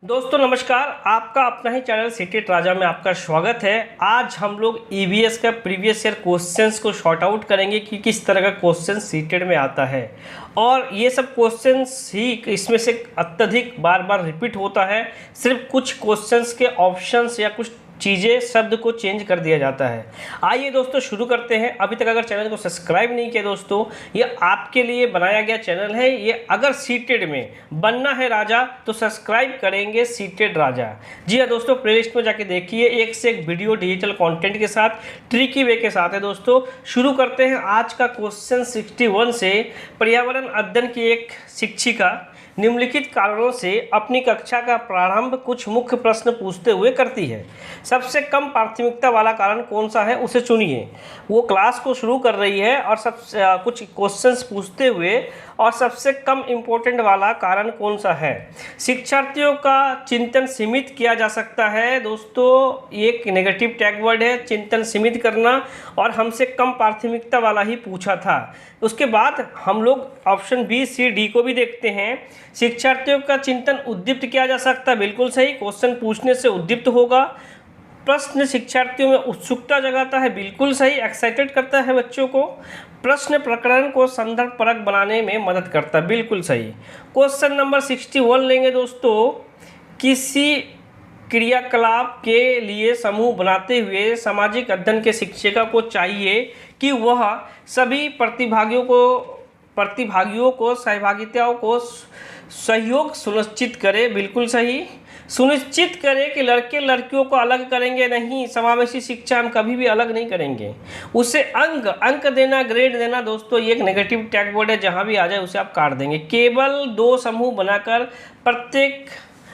दोस्तों नमस्कार, आपका अपना ही चैनल सीटेट राजा में आपका स्वागत है। आज हम लोग ईवीएस का प्रीवियस ईयर क्वेश्चंस को शॉर्ट आउट करेंगे कि किस तरह का क्वेश्चन सीटेट में आता है और ये सब क्वेश्चंस ही इसमें से अत्यधिक बार बार रिपीट होता है। सिर्फ कुछ क्वेश्चंस के ऑप्शंस या कुछ चीज़ें शब्द को चेंज कर दिया जाता है। आइए दोस्तों शुरू करते हैं। अभी तक अगर चैनल को सब्सक्राइब नहीं किया दोस्तों, ये आपके लिए बनाया गया चैनल है। ये अगर सीटेड में बनना है राजा तो सब्सक्राइब करेंगे सीटेड राजा। जी हाँ दोस्तों, प्लेलिस्ट में जाके देखिए, एक से एक वीडियो डिजिटल कंटेंट के साथ, ट्रिकी वे के साथ है। दोस्तों शुरू करते हैं आज का क्वेश्चन 61 से। पर्यावरण अध्ययन की एक शिक्षिका निम्नलिखित कारणों से अपनी कक्षा का प्रारंभ कुछ मुख्य प्रश्न पूछते हुए करती है। सबसे कम प्राथमिकता वाला कारण कौन सा है उसे चुनिए। वो क्लास को शुरू कर रही है और कुछ क्वेश्चंस पूछते हुए, और सबसे कम इम्पोर्टेंट वाला कारण कौन सा है। शिक्षार्थियों का चिंतन सीमित किया जा सकता है। दोस्तों एक नेगेटिव टैग वर्ड है चिंतन सीमित करना, और हमसे कम प्राथमिकता वाला ही पूछा था। उसके बाद हम लोग ऑप्शन बी सी डी को भी देखते हैं। शिक्षार्थियों का चिंतन उद्दीप्त किया जा सकता है, बिल्कुल सही। क्वेश्चन पूछने से उद्दीप्त होगा। प्रश्न शिक्षार्थियों में उत्सुकता जगाता है, बिल्कुल सही। एक्साइटेड करता है बच्चों को। प्रश्न प्रकरण को संदर्भ परक बनाने में मदद करता है, बिल्कुल सही। क्वेश्चन नंबर 61 लेंगे दोस्तों। किसी क्रियाकलाप के लिए समूह बनाते हुए सामाजिक अध्ययन के शिक्षिका को चाहिए कि वह सभी प्रतिभागियों को सहभागिताओं को सहयोग सुनिश्चित करे, बिल्कुल सही। सुनिश्चित करें कि लड़के लड़कियों को अलग करेंगे नहीं। समावेशी शिक्षा हम कभी भी अलग नहीं करेंगे। उसे अंक देना, ग्रेड देना, दोस्तों ये एक नेगेटिव टैग वर्ड है, जहां भी आ जाए उसे आप काट देंगे। केवल 2 समूह बनाकर प्रत्येक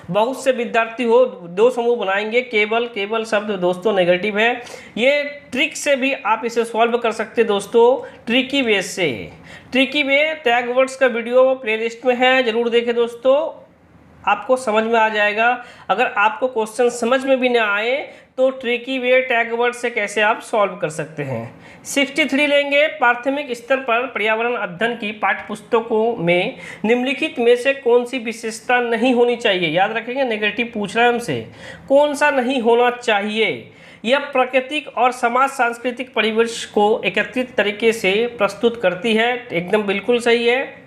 बहुत से विद्यार्थी हो 2 समूह बनाएंगे। केवल शब्द दोस्तों नेगेटिव है। ये ट्रिक से भी आप इसे सॉल्व कर सकते हैं दोस्तों, ट्रिकी वे से। ट्रिकी वे टैग वर्ड्स का वीडियो प्लेलिस्ट में है, जरूर देखें दोस्तों, आपको समझ में आ जाएगा। अगर आपको क्वेश्चन समझ में भी ना आए तो ट्रिकी वे टैग वर्ड से कैसे आप सॉल्व कर सकते हैं। 63 लेंगे। प्राथमिक स्तर पर पर्यावरण अध्ययन की पाठ्य पुस्तकों में निम्नलिखित में से कौन सी विशेषता नहीं होनी चाहिए। याद रखेंगे, नेगेटिव पूछ रहा है हमसे, कौन सा नहीं होना चाहिए। यह प्राकृतिक और समाज सांस्कृतिक परिवेश को एकत्रित तरीके से प्रस्तुत करती है, एकदम बिल्कुल सही है।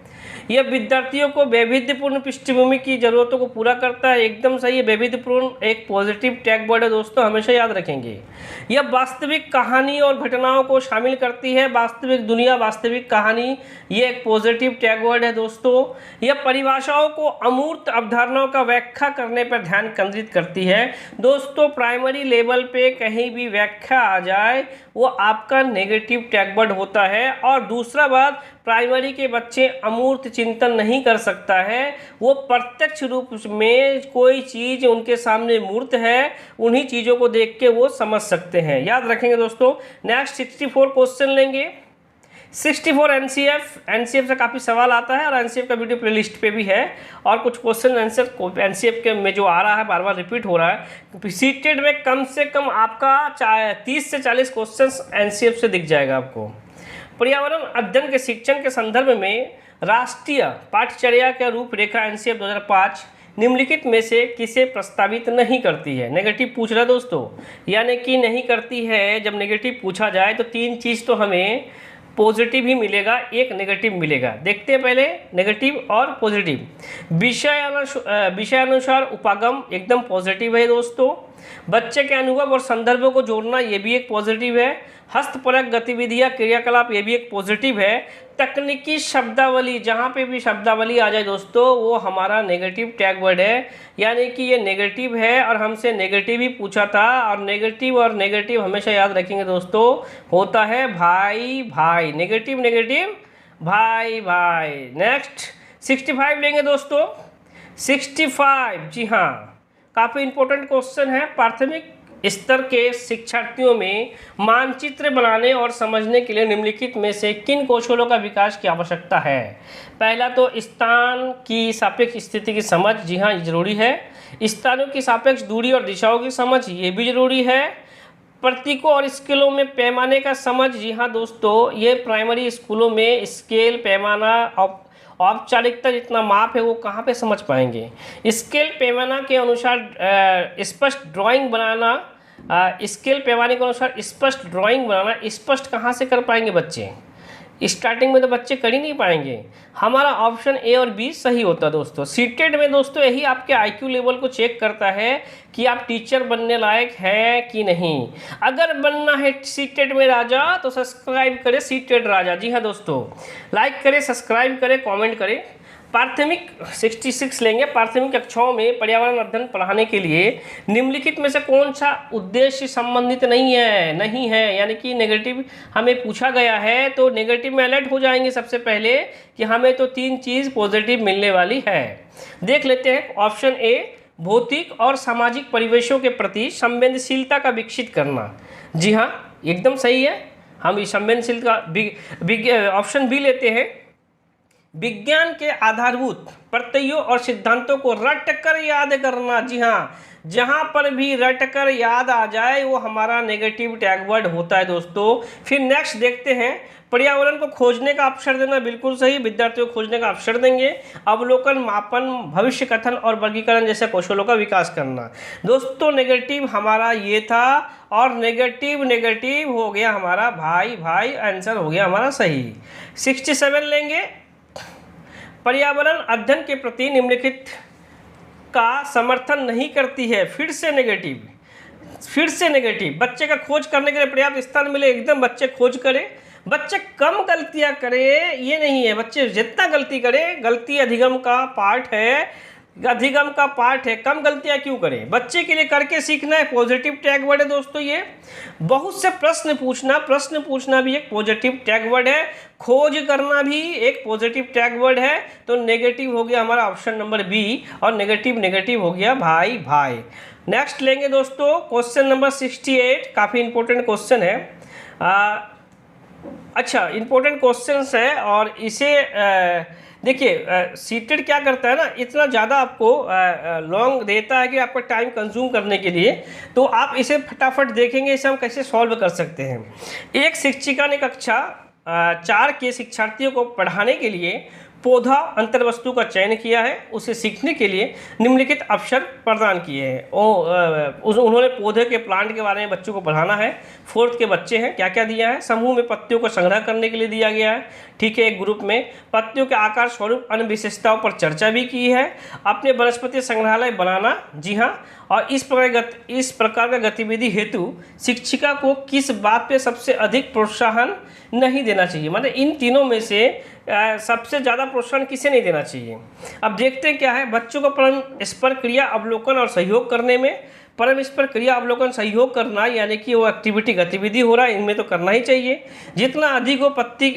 यह विद्यार्थियों को वैविध्यपूर्ण पृष्ठभूमि की जरूरतों को पूरा करता है, एकदम सही है। वैविध्यपूर्ण एक पॉजिटिव टैग वर्ड है दोस्तों, हमेशा याद रखेंगे। यह वास्तविक कहानी और घटनाओं को शामिल करती है। वास्तविक दुनिया, वास्तविक कहानी, ये एक पॉजिटिव टैग वर्ड है दोस्तों। यह परिभाषाओं को अमूर्त अवधारणाओं का व्याख्या करने पर ध्यान केंद्रित करती है। दोस्तों प्राइमरी लेवल पे कहीं भी व्याख्या आ जाए वो आपका नेगेटिव टैग वर्ड होता है। और दूसरा बात, प्राइमरी के बच्चे अमूर्त चिंतन नहीं कर सकता है। वो प्रत्यक्ष रूप में कोई चीज़ उनके सामने मूर्त है, उन्हीं चीज़ों को देख के वो समझ सकते हैं। याद रखेंगे दोस्तों। नेक्स्ट 64 क्वेश्चन लेंगे। 64 एनसीएफ से काफ़ी सवाल आता है, और एनसीएफ का वीडियो प्लेलिस्ट पे भी है। और कुछ क्वेश्चन आंसर एनसीएफ के में जो आ रहा है बार बार रिपीट हो रहा है। सीटेड में कम से कम आपका 30 से 40 क्वेश्चन एनसीएफ से दिख जाएगा आपको। पर्यावरण अध्ययन के शिक्षण के संदर्भ में राष्ट्रीय पाठ्यचर्या का रूपरेखा एनसीएफ 2005 निम्नलिखित में से किसे प्रस्तावित नहीं करती है। नेगेटिव पूछ रहा है दोस्तों, यानी कि नहीं करती है। जब नेगेटिव पूछा जाए तो 3 चीज़ तो हमें पॉजिटिव ही मिलेगा, एक नेगेटिव मिलेगा। देखते हैं पहले नेगेटिव और पॉजिटिव। विषय अनुसार उपागम एकदम पॉजिटिव है दोस्तों। बच्चे के अनुभव और संदर्भों को जोड़ना, ये भी एक पॉजिटिव है। हस्तपरक गतिविधियां, क्रियाकलाप, ये भी एक पॉजिटिव है। तकनीकी शब्दावली, जहाँ पे भी शब्दावली आ जाए दोस्तों वो हमारा नेगेटिव टैग वर्ड है, यानी कि ये नेगेटिव है और हमसे नेगेटिव ही पूछा था। और नेगेटिव हमेशा याद रखेंगे दोस्तों, होता है भाई भाई, नेगेटिव भाई भाई। नेक्स्ट 65 लेंगे दोस्तों। 65, जी हाँ, काफ़ी इंपॉर्टेंट क्वेश्चन है। प्राथमिक स्तर के शिक्षार्थियों में मानचित्र बनाने और समझने के लिए निम्नलिखित में से किन कौशलों का विकास की आवश्यकता है। पहला तो स्थान की सापेक्ष स्थिति की समझ, जी हाँ जरूरी है। स्थानों की सापेक्ष दूरी और दिशाओं की समझ, ये भी जरूरी है। प्रतीकों और स्केलों में पैमाने का समझ, जी हाँ दोस्तों, ये प्राइमरी स्कूलों में स्केल, पैमाना औपचारिकता जितना माप है वो कहाँ पे समझ पाएंगे। स्केल पैमाना के अनुसार स्पष्ट ड्राइंग बनाना, स्केल पैमाने के अनुसार स्पष्ट ड्राइंग बनाना स्पष्ट कहाँ से कर पाएंगे बच्चे, स्टार्टिंग में तो बच्चे कर ही नहीं पाएंगे। हमारा ऑप्शन ए और बी सही होता है दोस्तों। सीटेड में दोस्तों यही आपके आईक्यू लेवल को चेक करता है कि आप टीचर बनने लायक हैं कि नहीं। अगर बनना है सीटेड में राजा तो सब्सक्राइब करें सीटेड राजा। जी हाँ दोस्तों, लाइक करें, सब्सक्राइब करें, कमेंट करें। प्राथमिक 66 लेंगे। प्राथमिक कक्षाओं में पर्यावरण अध्ययन पढ़ाने के लिए निम्नलिखित में से कौन सा उद्देश्य संबंधित नहीं है, यानी कि नेगेटिव हमें पूछा गया है तो नेगेटिव में अलर्ट हो जाएंगे सबसे पहले कि हमें तो 3 चीज़ पॉजिटिव मिलने वाली है। देख लेते हैं ऑप्शन ए, भौतिक और सामाजिक परिवेशों के प्रति संवेदनशीलता का विकसित करना। जी हाँ, एकदम सही है। हम इस संवेदनशीलता ऑप्शन बी लेते हैं। विज्ञान के आधारभूत प्रत्ययों और सिद्धांतों को रट कर याद करना। जी हाँ, जहाँ पर भी रट कर याद आ जाए वो हमारा नेगेटिव टैग वर्ड होता है दोस्तों। फिर नेक्स्ट देखते हैं, पर्यावरण को खोजने का अवसर देना। बिल्कुल सही, विद्यार्थियों को खोजने का अवसर देंगे। अवलोकन, मापन, भविष्य कथन और वर्गीकरण जैसे कौशलों का विकास करना। दोस्तों नेगेटिव हमारा ये था और नेगेटिव हो गया हमारा भाई, आंसर हो गया हमारा सही। 67 लेंगे। पर्यावरण अध्ययन के प्रति निम्नलिखित का समर्थन नहीं करती है। फिर से नेगेटिव। बच्चे का खोज करने के लिए पर्याप्त स्थान मिले, एकदम बच्चे खोज करें। बच्चे कम गलतियां करे ये नहीं है, बच्चे जितना गलती करे, गलती अधिगम का पार्ट है, कम गलतियां क्यों करें। बच्चे के लिए करके सीखना है, पॉजिटिव टैग वर्ड है दोस्तों। ये बहुत से प्रश्न पूछना भी एक पॉजिटिव टैग वर्ड है, खोज करना भी एक पॉजिटिव टैग वर्ड है। तो नेगेटिव हो गया हमारा ऑप्शन नंबर बी और नेगेटिव हो गया भाई। नेक्स्ट लेंगे दोस्तों क्वेश्चन नंबर 68। काफ़ी इंपॉर्टेंट क्वेश्चन है। अच्छा, इंपॉर्टेंट क्वेश्चन है और इसे देखिए सीटेड क्या करता है ना, इतना ज़्यादा आपको लॉन्ग देता है कि आपका टाइम कंज्यूम करने के लिए, तो आप इसे फटाफट देखेंगे इसे हम कैसे सॉल्व कर सकते हैं। एक शिक्षिका ने कक्षा 4 के शिक्षार्थियों को पढ़ाने के लिए पौधा अंतर्वस्तु का चयन किया है। उसे सीखने के लिए निम्नलिखित अवसर प्रदान किए हैं। उन्होंने पौधे के प्लांट के बारे में बच्चों को पढ़ाना है। 4th के बच्चे हैं, क्या क्या दिया है। समूह में पत्तियों को संग्रह करने के लिए दिया गया है, ठीक है। एक ग्रुप में पत्तियों के आकार, स्वरूप, अन्य विशेषताओं पर चर्चा भी की है। अपने वनस्पति संग्रहालय बनाना। जी हाँ, और इस प्रकार का गतिविधि हेतु शिक्षिका को किस बात पे सबसे अधिक प्रोत्साहन नहीं देना चाहिए। मतलब इन तीनों में से सबसे ज़्यादा प्रोत्साहन किसे नहीं देना चाहिए। अब देखते हैं क्या है। बच्चों को परस्पर क्रिया अवलोकन और सहयोग करने में, परस्पर क्रिया अवलोकन सहयोग करना यानी कि वो गतिविधि हो रहा है, इनमें तो करना ही चाहिए। जितना अधिक वो पत्ती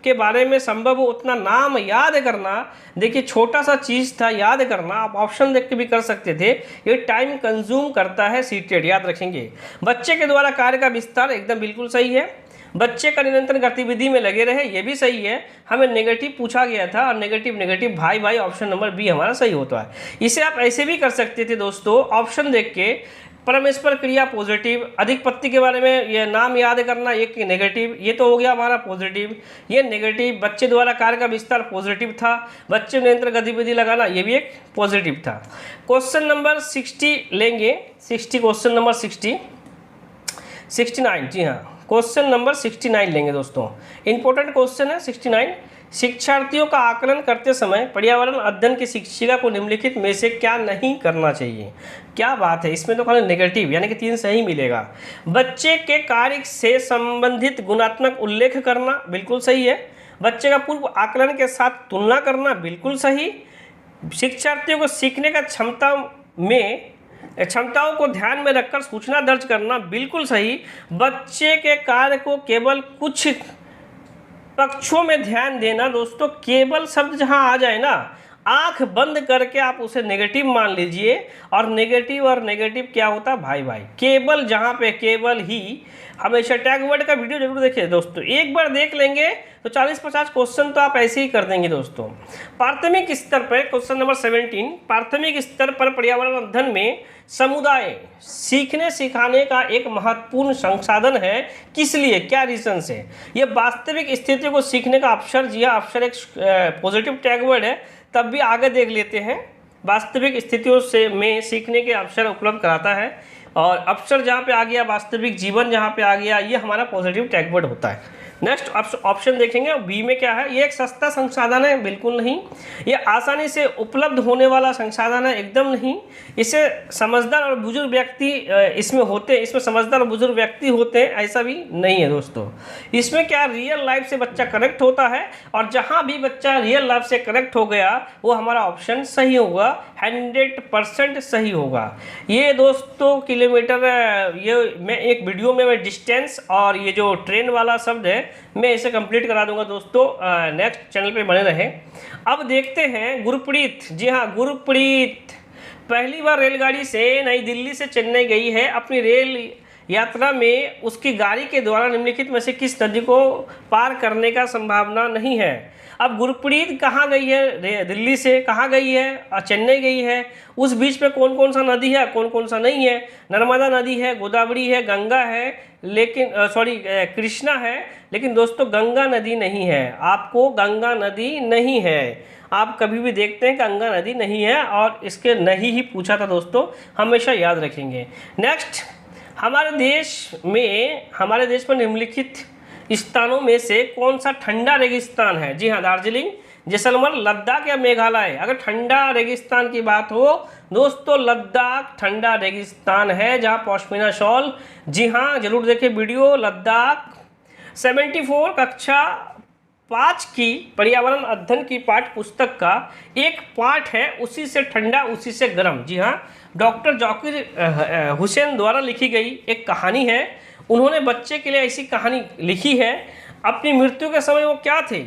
के बारे में संभव हो उतना नाम याद करना। देखिए छोटा सा चीज़ था याद करना, आप ऑप्शन देख के भी कर सकते थे। ये टाइम कंज्यूम करता है सीटेड, याद रखेंगे। बच्चे के द्वारा कार्य का विस्तार, एकदम बिल्कुल सही है। बच्चे का निरंतर गतिविधि में लगे रहे, ये भी सही है। हमें नेगेटिव पूछा गया था और नेगेटिव भाई ऑप्शन नंबर बी हमारा सही होता है। इसे आप ऐसे भी कर सकते थे दोस्तों, ऑप्शन देख के। परस्पर क्रिया पॉजिटिव, अधिक पत्ती के बारे में ये नाम याद करना एक नेगेटिव, ये तो हो गया हमारा पॉजिटिव, ये नेगेटिव। बच्चे द्वारा कार्य का विस्तार पॉजिटिव था। बच्चे निरंतर गतिविधि लगाना ये भी एक पॉजिटिव था। क्वेश्चन नंबर 60 लेंगे। Question number 69। जी हाँ, क्वेश्चन नंबर 69 लेंगे दोस्तों। इंपॉर्टेंट क्वेश्चन है 69। शिक्षार्थियों का आकलन करते समय पर्यावरण अध्ययन की शिक्षिका को निम्नलिखित में से क्या नहीं करना चाहिए। क्या बात है, इसमें तो खाली नेगेटिव यानी कि 3 सही मिलेगा। बच्चे के कार्य से संबंधित गुणात्मक उल्लेख करना, बिल्कुल सही है। बच्चे का पूर्व आकलन के साथ तुलना करना, बिल्कुल सही। शिक्षार्थियों को सीखने का क्षमताओं को ध्यान में रखकर सूचना दर्ज करना, बिल्कुल सही। बच्चे के कार्य को केवल कुछ पक्षों में ध्यान देना। दोस्तों केवल शब्द जहां आ जाए ना, आंख बंद करके आप उसे नेगेटिव मान लीजिए, और नेगेटिव क्या होता है भाई भाई, केवल जहाँ पे केवल ही। हमेशा टैग वर्ड का वीडियो जरूर देखिए दोस्तों, एक बार देख लेंगे तो 40-50 क्वेश्चन तो आप ऐसे ही कर देंगे दोस्तों। प्राथमिक स्तर पर क्वेश्चन नंबर 17, प्राथमिक स्तर पर पर्यावरण अध्ययन में समुदाय सीखने सिखाने का एक महत्वपूर्ण संसाधन है, किस लिए, क्या रीजन से। ये वास्तविक स्थितियों को सीखने का अवसर, जी हाँ अवसर एक पॉजिटिव टैग वर्ड है, तब भी आगे देख लेते हैं। वास्तविक स्थितियों से में सीखने के अवसर उपलब्ध कराता है, और अवसर जहाँ पे आ गया, वास्तविक जीवन जहाँ पे आ गया, ये हमारा पॉजिटिव टैग वर्ड होता है। नेक्स्ट ऑप्शन देखेंगे, बी में क्या है, ये एक सस्ता संसाधन है, बिल्कुल नहीं। ये आसानी से उपलब्ध होने वाला संसाधन है, एकदम नहीं। इसे समझदार और बुजुर्ग व्यक्ति इसमें होते, इसमें समझदार और बुजुर्ग व्यक्ति होते हैं, ऐसा भी नहीं है दोस्तों। इसमें क्या, रियल लाइफ से बच्चा कनेक्ट होता है, और जहाँ भी बच्चा रियल लाइफ से कनेक्ट हो गया वो हमारा ऑप्शन सही होगा, 100% सही होगा। ये दोस्तों किलोमीटर, ये मैं एक वीडियो में मैं डिस्टेंस और ये जो ट्रेन वाला शब्द है मैं इसे कंप्लीट करा दूंगा दोस्तों, नेक्स्ट चैनल पे बने रहें। अब देखते हैं गुरप्रीत, जी हाँ गुरप्रीत पहली बार रेलगाड़ी से नई दिल्ली से चेन्नई गई है। अपनी रेल यात्रा में उसकी गाड़ी के द्वारा निम्नलिखित में से किस नदी को पार करने का संभावना नहीं है। अब गुरप्रीत कहाँ गई है, दिल्ली से कहाँ गई है, चेन्नई गई है, उस बीच में कौन कौन सा नदी है, कौन कौन सा नहीं है। नर्मदा नदी है, गोदावरी है, गंगा है, लेकिन कृष्णा है, लेकिन दोस्तों गंगा नदी नहीं है। आपको गंगा नदी नहीं है, आप कभी भी देखते हैं गंगा नदी नहीं है, और इसके नहीं ही पूछा था दोस्तों, हमेशा याद रखेंगे। नेक्स्ट, हमारे देश में निम्नलिखित स्थानों में से कौन सा ठंडा रेगिस्तान है। जी हाँ दार्जिलिंग, जैसलमेर, लद्दाख या मेघालय। अगर ठंडा रेगिस्तान की बात हो दोस्तों, लद्दाख ठंडा रेगिस्तान है, जहाँ पश्मीना शॉल, जी हाँ जरूर देखें वीडियो। लद्दाख 74 कक्षा 5 की पर्यावरण अध्ययन की पाठ्य पुस्तक का एक पाठ है, उसी से ठंडा उसी से गर्म। जी हाँ, डॉक्टर जाकिर हुसैन द्वारा लिखी गई एक कहानी है। उन्होंने बच्चे के लिए ऐसी कहानी लिखी है। अपनी मृत्यु के समय वो क्या थे,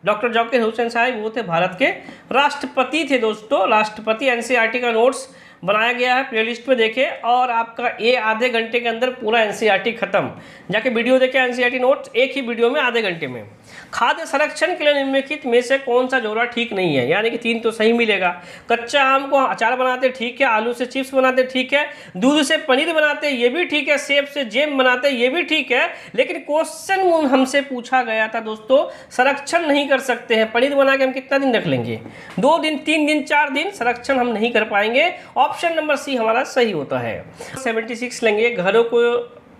डॉक्टर जाकिर हुसैन साहब, वो थे भारत के राष्ट्रपति थे दोस्तों। राष्ट्रपति एनसीईआरटी का नोट्स बनाया गया है, प्लेलिस्ट में देखें, और आपका ये आधे घंटे के अंदर पूरा एनसीईआरटी खत्म। जाके वीडियो देखें एनसीईआरटी नोट्स, एक ही वीडियो में आधे घंटे में। खाद्य संरक्षण के लिए निम्नलिखित में से कौन सा जोड़ा ठीक नहीं है, यानी कि 3 तो सही मिलेगा। कच्चा आम को अचार बनाते ठीक है, आलू से चिप्स बनाते ठीक है, दूध से पनीर बनाते ये भी ठीक है, सेब से जैम बनाते ये भी ठीक है, लेकिन क्वेश्चन हमसे पूछा गया था दोस्तों, संरक्षण नहीं कर सकते हैं। पनीर बना के हम कितना दिन रख लेंगे, 2 दिन, 3 दिन, 4 दिन, संरक्षण हम नहीं कर पाएंगे। ऑप्शन नंबर सी हमारा सही होता है। 76 लेंगे,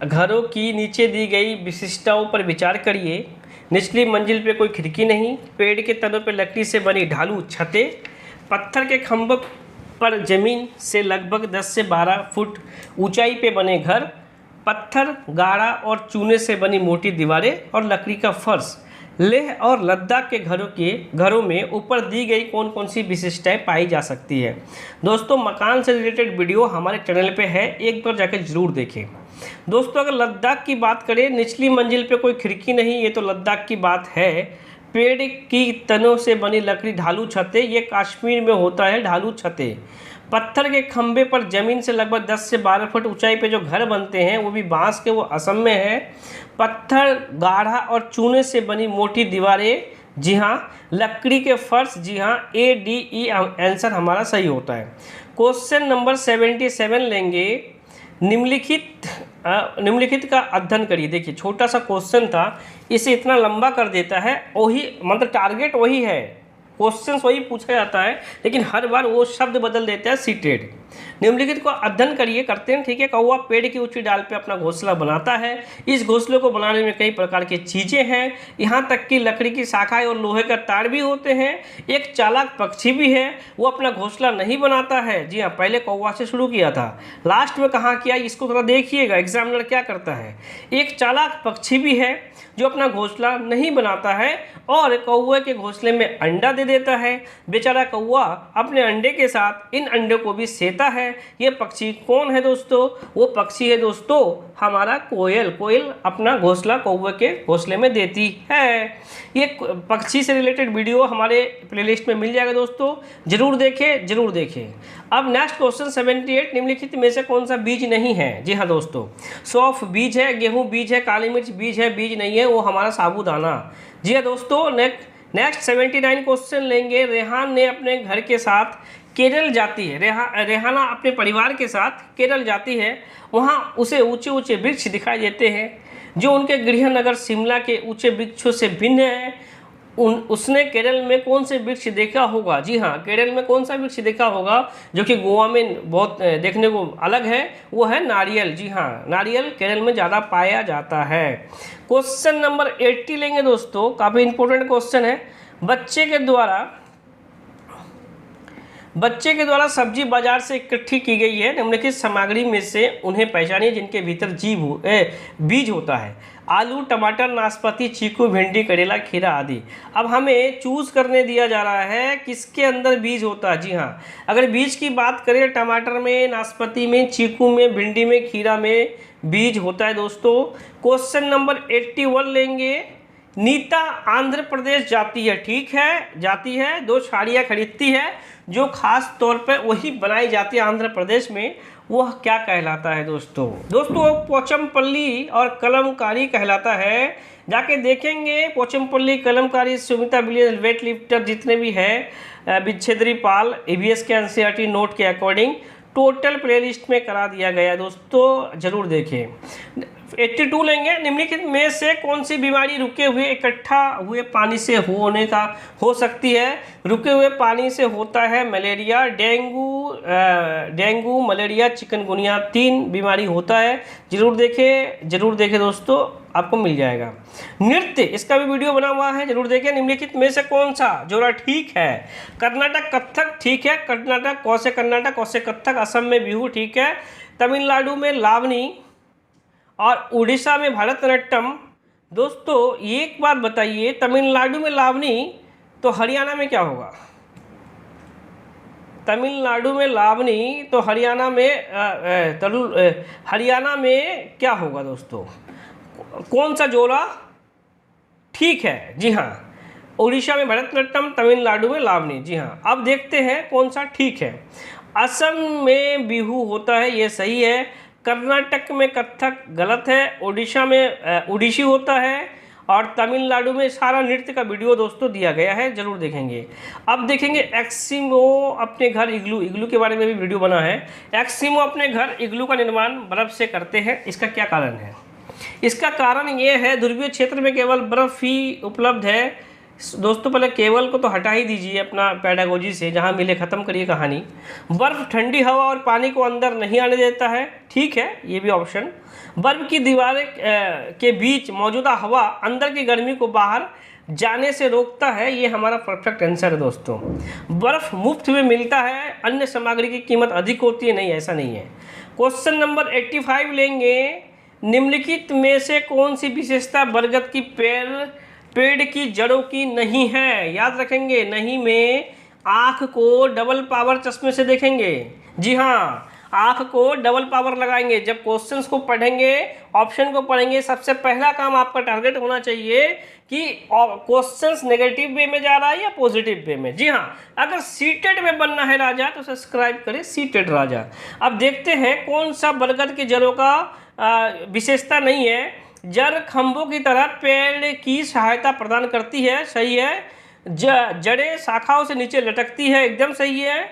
घरों की नीचे दी गई विशिष्टताओं पर विचार करिए। निचली मंजिल पे कोई खिड़की नहीं, पेड़ के तनों पर लकड़ी से बनी ढालू छतें, पत्थर के खंभों पर जमीन से लगभग 10 से 12 फुट ऊंचाई पे बने घर, पत्थर, गाढ़ा और चूने से बनी मोटी दीवारें और लकड़ी का फर्श। लेह और लद्दाख के घरों में ऊपर दी गई कौन कौन सी विशिष्टताएं पाई जा सकती है। दोस्तों मकान से रिलेटेड वीडियो हमारे चैनल पे है, एक बार जाकर जरूर देखें। दोस्तों अगर लद्दाख की बात करें, निचली मंजिल पे कोई खिड़की नहीं, ये तो लद्दाख की बात है। पेड़ की तनों से बनी लकड़ी ढालू छतें, ये कश्मीर में होता है ढालू छतें। पत्थर के खंभे पर जमीन से लगभग 10 से 12 फुट ऊंचाई पे जो घर बनते हैं वो भी बांस के, वो असम में है। पत्थर, गाढ़ा और चूने से बनी मोटी दीवारें, जी हाँ। लकड़ी के फर्श, जी हाँ, ADE आंसर हमारा सही होता है। क्वेश्चन नंबर 77 लेंगे, निम्नलिखित का अध्ययन करिए। देखिए छोटा सा क्वेश्चन था, इसे इतना लंबा कर देता है, वही मतलब टारगेट वही है, क्वेश्चन वही पूछा जाता है, लेकिन हर बार वो शब्द बदल देता है, सीटेड। निम्नलिखित को अध्ययन करिए, करते हैं ठीक है। कौवा पेड़ की ऊंची डाल पे अपना घोंसला बनाता है। इस घोंसले को बनाने में कई प्रकार की चीजें हैं, यहाँ तक कि लकड़ी की शाखाएं और लोहे का तार भी होते हैं। एक चालाक पक्षी भी है, वो अपना घोंसला नहीं बनाता है। जी हाँ, पहले कौवा से शुरू किया था, लास्ट में कहाँ किया, इसको थोड़ा देखिएगा एग्जामिनर क्या करता है। एक चालाक पक्षी भी है जो अपना घोंसला नहीं बनाता है और कौवे के घोंसले में अंडा दे देता है। बेचारा कौवा अपने अंडे के साथ इन अंडे को भी सेता है। ये पक्षी कौन है दोस्तों? वो पक्षी है दोस्तों हमारा कोयल। कोयल अपना घोंसला कौवे के घोंसले में देती है। ये पक्षी से रिलेटेड वीडियो हमारे प्लेलिस्ट में मिल जाएगा दोस्तों, जरूर देखें, जरूर देखें। अब नेक्स्ट क्वेश्चन 78, निम्नलिखित में से कौन सा बीज नहीं है? जी हाँ दोस्तों, सौंफ बीज है, गेहूं बीज है, काली मिर्च बीज है, बीज नहीं है वो हमारा साबूदाना। जी हाँ दोस्तों, नेक्स्ट 79 क्वेश्चन लेंगे। रेहान ने अपने घर के साथ केरल जाती है। रेहाना अपने परिवार के साथ केरल जाती है। वहाँ उसे ऊंचे ऊंचे वृक्ष दिखाई देते हैं जो उनके गृह नगर शिमला के ऊंचे वृक्षों से भिन्न है। उसने केरल में कौन से वृक्ष देखा होगा? जी हाँ, केरल में कौन सा वृक्ष देखा होगा जो कि गोवा में बहुत देखने को अलग है? वो है नारियल। जी हाँ, नारियल केरल में ज़्यादा पाया जाता है। क्वेश्चन नंबर 80 लेंगे दोस्तों, काफ़ी इंपॉर्टेंट क्वेश्चन है। बच्चे के द्वारा सब्जी बाजार से इकट्ठी की गई है, निम्नलिखित सामग्री में से उन्हें पहचानिए जिनके भीतर बीज होता है। आलू, टमाटर, नाशपाती, चीकू, भिंडी, करेला, खीरा आदि। अब हमें चूज करने दिया जा रहा है किसके अंदर बीज होता है। जी हाँ, अगर बीज की बात करें टमाटर में, नाशपाती में, चीकू में, भिंडी में, खीरा में बीज होता है दोस्तों। क्वेश्चन नंबर 81 लेंगे। नीता आंध्र प्रदेश जाती है, ठीक है, जाती है, 2 साड़ियाँ खरीदती है जो खास तौर पर वही बनाई जाती है आंध्र प्रदेश में, वह क्या कहलाता है दोस्तों? दोस्तों पोचमपल्ली और कलमकारी कहलाता है। जाके देखेंगे Pochampally, Kalamkari, Sumita Williams, weight lifter जितने भी है, विच्छेदरी पाल, EVS के NCERT नोट के अकॉर्डिंग टोटल प्लेलिस्ट में करा दिया गया दोस्तों, जरूर देखें। 82 लेंगे। निम्नलिखित में से कौन सी बीमारी रुके हुए इकट्ठा हुए पानी से हो सकती है? रुके हुए पानी से होता है मलेरिया, डेंगू, मलेरिया, चिकनगुनिया, 3 बीमारी होता है। जरूर देखें दोस्तों, आपको मिल जाएगा। नृत्य, इसका भी वीडियो बना हुआ है, जरूर देखें। निम्नलिखित में से कौन सा जोड़ा ठीक है? कर्नाटक कथक ठीक है, कर्नाटक कौसे कथक, असम में बिहू ठीक है, तमिलनाडु में लावनी और उड़ीसा में भरतनाट्यम। दोस्तों एक बात बताइए, तमिलनाडु में लावनी तो हरियाणा में क्या होगा? तमिलनाडु में लावनी तो हरियाणा में क्या होगा दोस्तों? कौन सा जोड़ा ठीक है? जी हाँ, उड़ीसा में भरतनाट्यम, तमिलनाडु में लावनी। जी हाँ, अब देखते हैं कौन सा ठीक है। असम में बिहू होता है, ये सही है। कर्नाटक में कथक गलत है। उड़ीसा में उड़ीसी होता है और तमिलनाडु में सारा नृत्य का वीडियो दोस्तों दिया गया है, जरूर देखेंगे। अब देखेंगे एस्किमो अपने घर इग्लू के बारे में भी वीडियो बना है। एस्किमो अपने घर इग्लू का निर्माण बर्फ से करते हैं, इसका क्या कारण है? इसका कारण ये है ध्रुवीय क्षेत्र में केवल बर्फ ही उपलब्ध है। दोस्तों पहले केवल को तो हटा ही दीजिए अपना पैडागोजी से, जहाँ मिले ख़त्म करिए कहानी। बर्फ ठंडी हवा और पानी को अंदर नहीं आने देता है, ठीक है, ये भी ऑप्शन। बर्फ की दीवारें के बीच मौजूदा हवा अंदर की गर्मी को बाहर जाने से रोकता है, ये हमारा परफेक्ट आंसर है दोस्तों। बर्फ मुफ्त में मिलता है, अन्य सामग्री की कीमत अधिक होती है, नहीं ऐसा नहीं है। क्वेश्चन नंबर 85 लेंगे। निम्नलिखित में से कौन सी विशेषता बरगद की पेड़ की जड़ों की नहीं है? याद रखेंगे, नहीं में आँख को डबल पावर चश्मे से देखेंगे। जी हाँ, आँख को डबल पावर लगाएंगे। जब क्वेश्चंस को पढ़ेंगे, ऑप्शन को पढ़ेंगे, सबसे पहला काम आपका टारगेट होना चाहिए कि क्वेश्चंस नेगेटिव वे में जा रहा है या पॉजिटिव वे में। जी हाँ, अगर सीटेड में बनना है राजा तो सब्सक्राइब करें सीटेड राजा। अब देखते हैं कौन सा बरगद के जड़ों का विशेषता नहीं है। जड़ खंभों की तरह पेड़ की सहायता प्रदान करती है, सही है। जड़ें शाखाओं से नीचे लटकती है, एकदम सही है।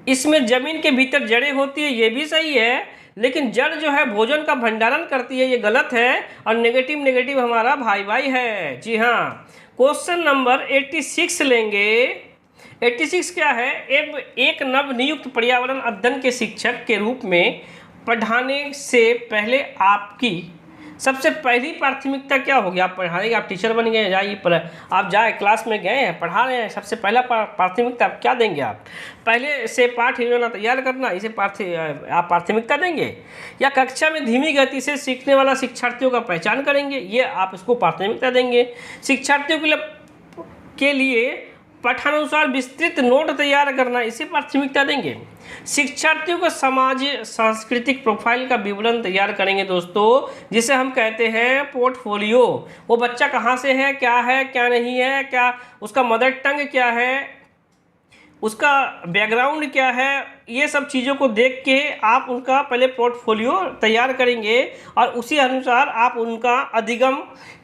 इसमें जमीन के भीतर जड़ें होती है, ये भी सही है। लेकिन जड़ जो है भोजन का भंडारण करती है, ये गलत है। और नेगेटिव हमारा भाई है। जी हाँ, क्वेश्चन नंबर 86 लेंगे। 86 क्या है? एक नव नियुक्त पर्यावरण अध्ययन के शिक्षक के रूप में पढ़ाने से पहले आपकी सबसे पहली प्राथमिकता क्या होगी? आप पढ़ाएंगे, आप टीचर बन गए, आप जाए क्लास में गए हैं, पढ़ा रहे हैं, सबसे पहला प्राथमिकता आप क्या देंगे? आप पहले से पाठ योजना तैयार करना, इसे आप प्राथमिकता देंगे? या कक्षा में धीमी गति से सीखने वाला शिक्षार्थियों का पहचान करेंगे, ये आप इसको प्राथमिकता देंगे? शिक्षार्थियों के लिए पठानुसार विस्तृत नोट तैयार करना, इसे प्राथमिकता देंगे। शिक्षार्थियों को समाज सांस्कृतिक प्रोफाइल का विवरण तैयार करेंगे दोस्तों, जिसे हम कहते हैं पोर्टफोलियो। वो बच्चा कहाँ से है क्या नहीं है, क्या उसका मदर टंग क्या है, उसका बैकग्राउंड क्या है, ये सब चीज़ों को देख के आप उनका पहले पोर्टफोलियो तैयार करेंगे और उसी अनुसार आप उनका अधिगम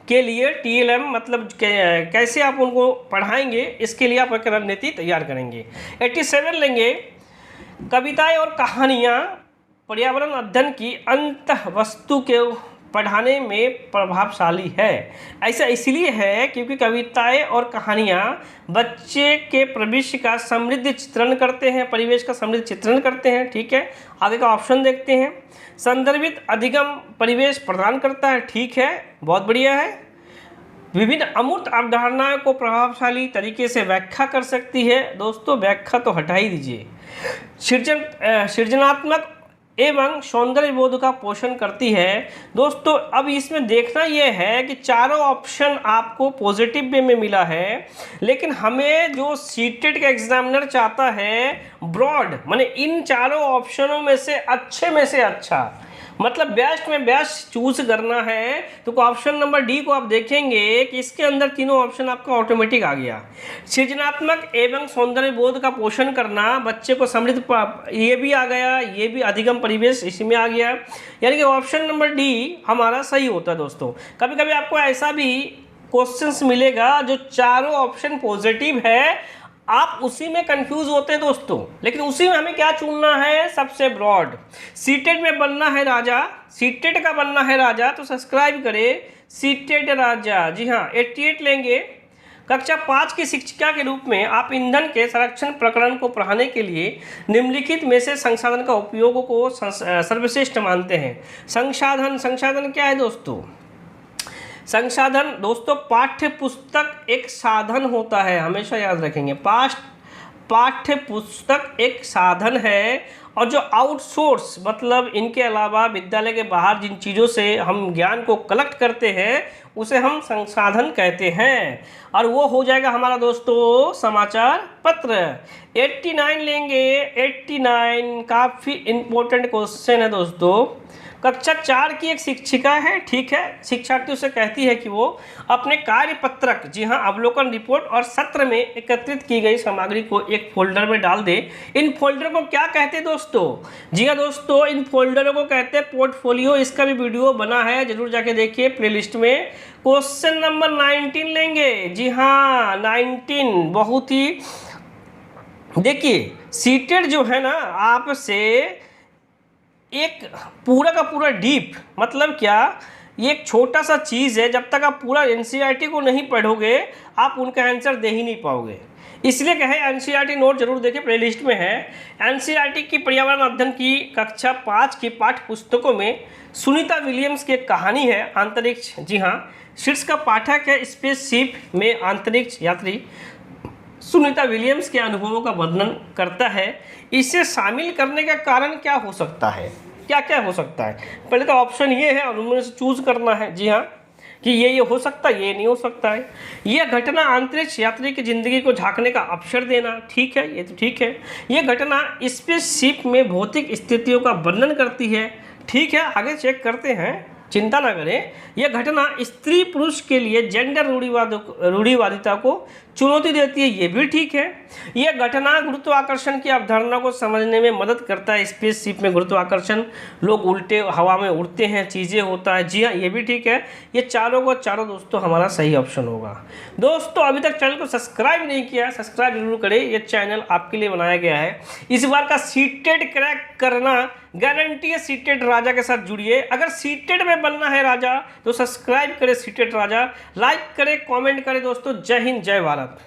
के लिए TLM मतलब कैसे आप उनको पढ़ाएंगे, इसके लिए आप एक रणनीति तैयार करेंगे। 87 लेंगे, कविताएं और कहानियाँ पर्यावरण अध्ययन की अंतःवस्तु के पढ़ाने में प्रभावशाली है। ऐसा इसलिए है क्योंकि कविताएं और कहानियाँ बच्चे के भविष्य का समृद्ध चित्रण करते हैं, परिवेश का समृद्ध चित्रण करते हैं। ठीक है, आगे का ऑप्शन देखते हैं। संदर्भित अधिगम परिवेश प्रदान करता है, ठीक है, बहुत बढ़िया है। विभिन्न अमूर्त अवधारणाओं को प्रभावशाली तरीके से व्याख्या कर सकती है। दोस्तों व्याख्या तो हटा ही दीजिए। सृजनात्मक एवं सौंदर्य बोध का पोषण करती है। दोस्तों अब इसमें देखना यह है कि चारों ऑप्शन आपको पॉजिटिव वे में मिला है, लेकिन हमें जो सीटेट का एग्जामिनर चाहता है ब्रॉड, माने इन चारों ऑप्शनों में से अच्छा मतलब बेस्ट में बेस्ट चूज करना है, तो ऑप्शन नंबर डी को आप देखेंगे कि इसके अंदर तीनों ऑप्शन आपका ऑटोमेटिक आ गया। सृजनात्मक एवं सौंदर्य बोध का पोषण करना, बच्चे को समृद्ध, ये भी आ गया, ये भी अधिगम परिवेश इसमें आ गया, यानी कि ऑप्शन नंबर डी हमारा सही होता है। दोस्तों कभी कभी आपको ऐसा भी क्वेश्चंस मिलेगा जो चारों ऑप्शन पॉजिटिव है, आप उसी में कंफ्यूज होते हैं दोस्तों, लेकिन उसी में हमें क्या चुनना है, सबसे ब्रॉड। सीटेट में बनना है राजा, सीटेट का बनना है राजा, तो सब्सक्राइब करें सीटेट राजा। जी हाँ, 88 लेंगे। कक्षा 5 की शिक्षिका के रूप में आप ईंधन के संरक्षण प्रकरण को पढ़ाने के लिए निम्नलिखित में से संसाधन का उपयोग को सर्वश्रेष्ठ मानते हैं। संसाधन क्या है दोस्तों? संसाधन दोस्तों पाठ्य पुस्तक एक साधन होता है, हमेशा याद रखेंगे। पाठ्य पुस्तक एक साधन है, और जो आउटसोर्स मतलब इनके अलावा विद्यालय के बाहर जिन चीज़ों से हम ज्ञान को कलेक्ट करते हैं उसे हम संसाधन कहते हैं, और वो हो जाएगा हमारा दोस्तों समाचार पत्र। 89 लेंगे। 89 काफ़ी इम्पोर्टेंट क्वेश्चन है दोस्तों। कक्षा 4 की एक शिक्षिका है, ठीक है, शिक्षार्थियों से कहती है कि वो अपने कार्यपत्रक, जी हाँ, अवलोकन रिपोर्ट और सत्र में एकत्रित की गई सामग्री को एक फोल्डर में डाल दे। इन फोल्डर को क्या कहते हैं दोस्तों? जी हाँ दोस्तों, इन फोल्डरों को कहते हैं पोर्टफोलियो। इसका भी वीडियो बना है, जरूर जाके देखिए प्लेलिस्ट में। क्वेश्चन नंबर 19 लेंगे। जी हाँ 19 बहुत ही, देखिए सीटेट जो है ना आपसे एक पूरा का पूरा डीप, मतलब क्या, ये एक छोटा सा चीज़ है, जब तक आप पूरा NCERT को नहीं पढ़ोगे आप उनका आंसर दे ही नहीं पाओगे। इसलिए कहे NCERT नोट जरूर देखिए, प्लेलिस्ट में है। NCERT की पर्यावरण अध्ययन की कक्षा 5 की पाठ्य पुस्तकों में सुनीता विलियम्स की एक कहानी है अंतरिक्ष। जी हाँ, शीर्ष का पाठक है स्पेसशिप में अंतरिक्ष यात्री सुनीता विलियम्स के अनुभवों का वर्णन करता है। इसे शामिल करने का कारण क्या हो सकता है, क्या क्या हो सकता है? पहले तो ऑप्शन ये है और उनमें से चूज करना है। जी हाँ, कि ये हो सकता है, ये नहीं हो सकता है। यह घटना अंतरिक्ष यात्री की जिंदगी को झांकने का अवसर देना, ठीक है, ये तो ठीक है। यह घटना स्पेसशिप में भौतिक स्थितियों का वर्णन करती है, ठीक है, आगे चेक करते हैं, चिंता ना करें। यह घटना स्त्री पुरुष के लिए जेंडर रूढ़िवादिता को चुनौती देती है, ये भी ठीक है। यह घटना गुरुत्वाकर्षण की अवधारणा को समझने में मदद करता है। स्पेसशिप में गुरुत्वाकर्षण, लोग उल्टे हवा में उड़ते हैं, चीज़ें होता है, जी हाँ, ये भी ठीक है। ये चारों को चारों दोस्तों हमारा सही ऑप्शन होगा। दोस्तों अभी तक चैनल को सब्सक्राइब नहीं किया, सब्सक्राइब जरूर करें, ये चैनल आपके लिए बनाया गया है। इस बार का सीटेट क्रैक करना गारंटी है, सीटेट राजा के साथ जुड़िए। अगर सीटेट में बनना है राजा तो सब्सक्राइब करें सीटेट राजा, लाइक करें, कमेंट करें दोस्तों। जय हिंद, जय भारत।